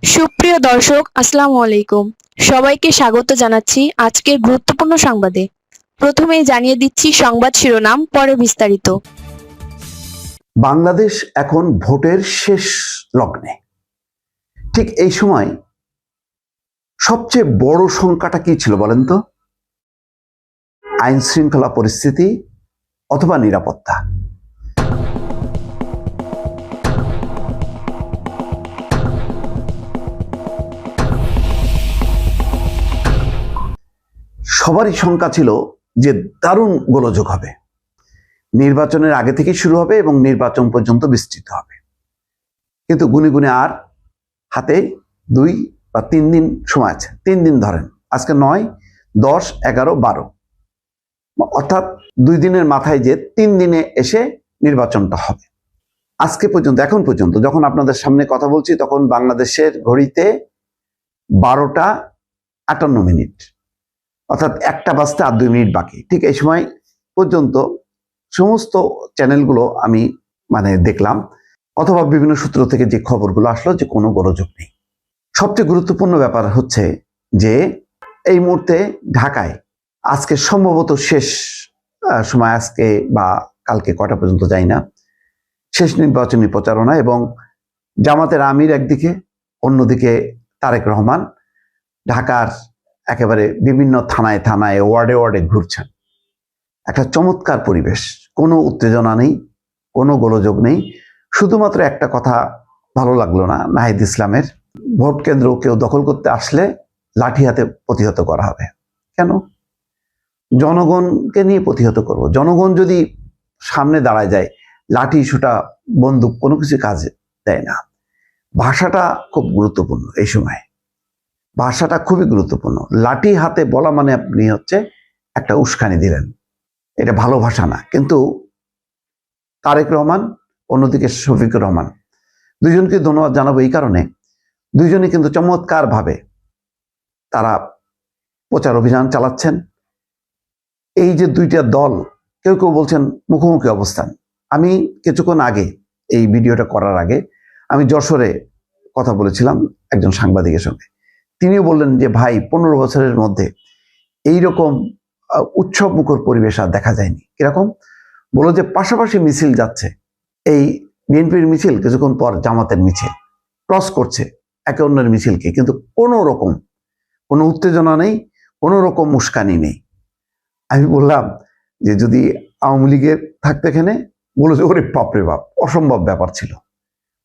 সুপ্রিয় দর্শক, আসসালামু আলাইকুম। সবাইকে স্বাগত জানাচ্ছি আজকের গুরুত্বপূর্ণ সংবাদে। প্রথমেই জানিয়ে দিচ্ছি সংবাদ শিরোনাম, পরে বিস্তারিত। বাংলাদেশ এখন ভোটের শেষ লগ্নে। ঠিক এই সময় সবচেয়ে বড় সংখ্যাটা কি ছিল বলেন তো? আইন শৃঙ্খলা পরিস্থিতি অথবা নিরাপত্তা। সবারই শঙ্কা ছিল যে দারুণ গোলযোগ হবে, নির্বাচনের আগে থেকে শুরু হবে এবং নির্বাচন পর্যন্ত বিস্তৃত হবে। কিন্তু গুনে গুনে আর হাতে 2 বা 3 দিন সময় আছে। 3 দিন ধরেন, আজকে 9, 10, 11, 12, অর্থাৎ 2 দিনের মাথায় যে 3 দিনে এসে নির্বাচনটা হবে। আজকে পর্যন্ত, এখন পর্যন্ত যখন আপনাদের সামনে কথা বলছি তখন বাংলাদেশের ঘড়িতে 12টা 58 মিনিট, অর্থাৎ 1টা বাজতে আর 2 মিনিট বাকি। ঠিক এই সময় পর্যন্ত সমস্ত চ্যানেলগুলো আমি দেখলাম, অথবা বিভিন্ন সূত্র থেকে যে খবরগুলো আসলো যে কোনো গোলযোগ নেই। সবচেয়ে গুরুত্বপূর্ণ ব্যাপার হচ্ছে যে এই মুহূর্তে ঢাকায় আজকে সম্ভবত শেষ সময়, আজকে বা কালকে কটা পর্যন্ত যাই না, শেষ নির্বাচনী প্রচারণা, এবং জামাতের আমির একদিকে, অন্যদিকে তারেক রহমান ঢাকার একেবারে বিভিন্ন থানায় থানায়, ওয়ার্ডে ওয়ার্ডে ঘুরছেন। একটা চমৎকার পরিবেশ, কোনো উত্তেজনা নেই, কোনো গোলযোগ নেই। শুধুমাত্র একটা কথা ভালো লাগলো না নাহিদ ইসলামের, ভোট কেন্দ্র কেউ দখল করতে আসলে লাঠি হাতে প্রতিহত করা হবে। কেন? জনগণকে নিয়ে প্রতিহত করব। জনগণ যদি সামনে দাঁড়ায় যায়, লাঠি সুটা বন্দুক কোনো কিছু কাজে দেয় না। ভাষাটা খুব গুরুত্বপূর্ণ এই সময়, ভাষাটা খুবই গুরুত্বপূর্ণ। লাঠি হাতে বলা মানে আপনি হচ্ছে একটা উস্কানি দিলেন, এটা ভালো ভাষা না। কিন্তু তারেক রহমান, অন্যদিকে শফিকুর রহমান, দুইজনকে ধন্যবাদ জানাবো এই কারণে, দুইজনই কিন্তু চমৎকার ভাবে তারা প্রচার অভিযান চালাচ্ছেন। এই যে দুইটা দল, কেউ কেউ বলছেন মুখোমুখি অবস্থান। আমি কিছুক্ষণ আগে, এই ভিডিওটা করার আগে, আমি যশোরে কথা বলেছিলাম একজন সাংবাদিকের সঙ্গে। তিনিও বললেন যে ভাই, 15 বছরের মধ্যে এইরকম উৎসব মুখর পরিবেশ আর দেখা যায়নি। কিরকম? বললো যে পাশাপাশি মিছিল যাচ্ছে, এই বিএনপির মিছিল কিছুক্ষণ পর জামাতের মিছিল ক্রস করছে একে অন্যের মিছিলকে, কিন্তু কোনো রকম কোনো উত্তেজনা নেই, কোনো রকম উস্কানি নেই। আমি বললাম যে যদি আওয়ামী লীগের থাকতে এখানে, বলো যে ওরে বাপরে বাপ, অসম্ভব ব্যাপার ছিল,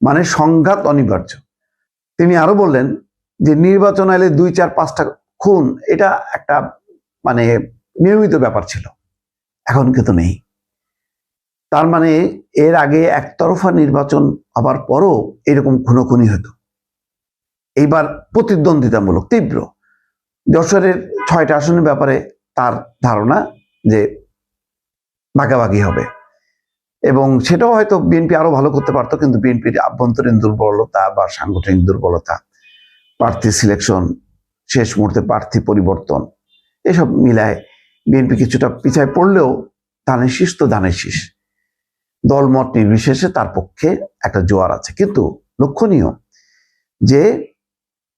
মানে সংঘাত অনিবার্য। তিনি আরো বললেন যে নির্বাচন এলে 2, 4, 5টা খুন, এটা একটা নিয়মিত ব্যাপার ছিল, এখন কিন্তু নেই। তার মানে এর আগে একতরফা নির্বাচন হবার পরও এরকম খুনোখুনি হতো, এইবার প্রতিদ্বন্দ্বিতামূলক তীব্র। যশোরের 6টা আসনের ব্যাপারে তার ধারণা যে ভাগাভাগি হবে, এবং সেটাও হয়তো বিএনপি আরো ভালো করতে পারতো, কিন্তু বিএনপির আভ্যন্তরীণ দুর্বলতা বা সাংগঠনিক দুর্বলতা, প্রার্থী সিলেকশন, শেষ মুহূর্তে প্রার্থী পরিবর্তন, এসব মিলায় বিএনপি কিছুটা পিছায় পড়লেও ধানের শীষ তো ধানের শীষ, দলমত নির্বিশেষে তার পক্ষে একটা জোয়ার আছে। কিন্তু লক্ষণীয় যে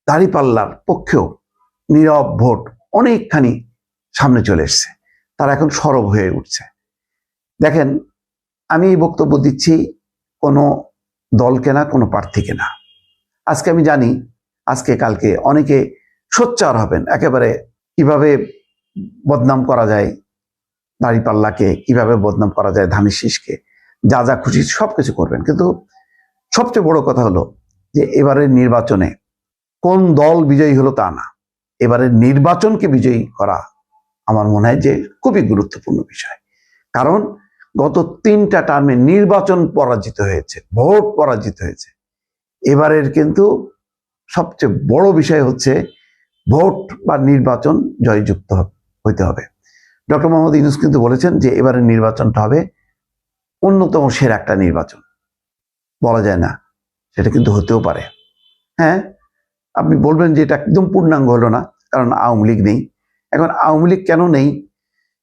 দাঁড়িপাল্লার পক্ষেও নীরব ভোট অনেকখানি সামনে চলে এসছে, তারা এখন সরব হয়ে উঠছে। দেখেন, আমি বক্তব্য দিচ্ছি কোনো দলকে না, কোনো প্রার্থীকে না। আজকে আমি জানি, আজকে কালকে অনেকে সোচ্চার হবেন, একেবারে কিভাবে বদনাম করা যায় দাঁড়িপাল্লাকে, কিভাবে বদনাম করা যায় ধানের শীষকে, যা যা খুশি সবকিছু করবেন। কিন্তু সবচেয়ে বড় কথা হলো যে এবারের নির্বাচনে কোন দল বিজয়ী হলো তা না, এবারের নির্বাচনকে বিজয়ী করা আমার মনে হয় যে খুবই গুরুত্বপূর্ণ বিষয়। কারণ গত 3টা টার্মে নির্বাচন পরাজিত হয়েছে, ভোট পরাজিত হয়েছে। এবারের কিন্তু সবচেয়ে বড় বিষয় হচ্ছে ভোট বা নির্বাচন জয়যুক্ত হইতে হবে। ডক্টর মোহাম্মদ ইউনূস কিন্তু বলেছেন যে এবারের নির্বাচনটা হবে অন্যতম সেরা একটা নির্বাচন। বলা যায় না, সেটা কিন্তু হতেও পারে। হ্যাঁ, আপনি বলবেন যে এটা একদম পূর্ণাঙ্গ হলো না, কারণ আওয়ামী লীগ নেই। এখন আওয়ামী লীগ কেন নেই?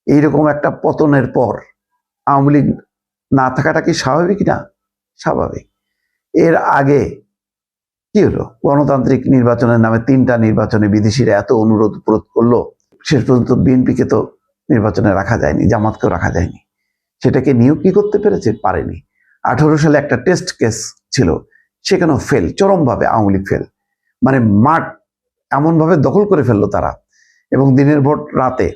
এইরকম একটা পতনের পর আওয়ামী লীগ না থাকাটা কি স্বাভাবিক না? স্বাভাবিক। এর আগে কি হলো? গণতান্ত্রিক নির্বাচনের নামে 3টা নির্বাচনে বিদেশিরা এত অনুরোধ করলো, শেষ পর্যন্ত বিএনপিকে তো নির্বাচনে রাখা যায়নি, জামাতকেও রাখা যায়নি। সেটাকে নিয়োগ কি করতে পেরেছে? পারেনি। 18 সালে একটা টেস্ট কেস ছিল, সেখানেও ফেল, চরমভাবে আওয়ামী লীগ ফেল। মানে মাঠ এমনভাবে দখল করে ফেললো তারা, এবং দিনের ভোট রাতে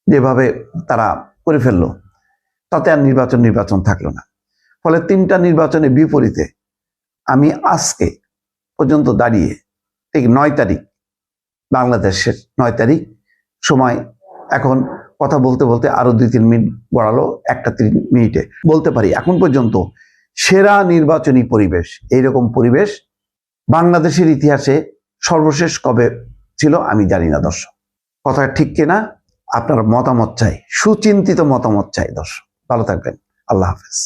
যেভাবে তারা করে ফেললো, তাতে আর নির্বাচন থাকলো না। ফলে 3টা নির্বাচনে বিপরীতে আমি আজকে পর্যন্ত দাঁড়িয়ে, ঠিক 9 তারিখ, বাংলাদেশের 9 তারিখ সময়, এখন কথা বলতে বলতে আরো 2-3 মিনিট গড়ালো, 1:03 মিনিটে বলতে পারি এখন পর্যন্ত সেরা নির্বাচনী পরিবেশ। এইরকম পরিবেশ বাংলাদেশের ইতিহাসে সর্বশেষ কবে ছিল আমি জানি না দর্শক। কথা ঠিক কিনা আপনার মতামত চাই, সুচিন্তিত মতামত চাই দর্শক। ভালো থাকবেন, আল্লাহ হাফেজ।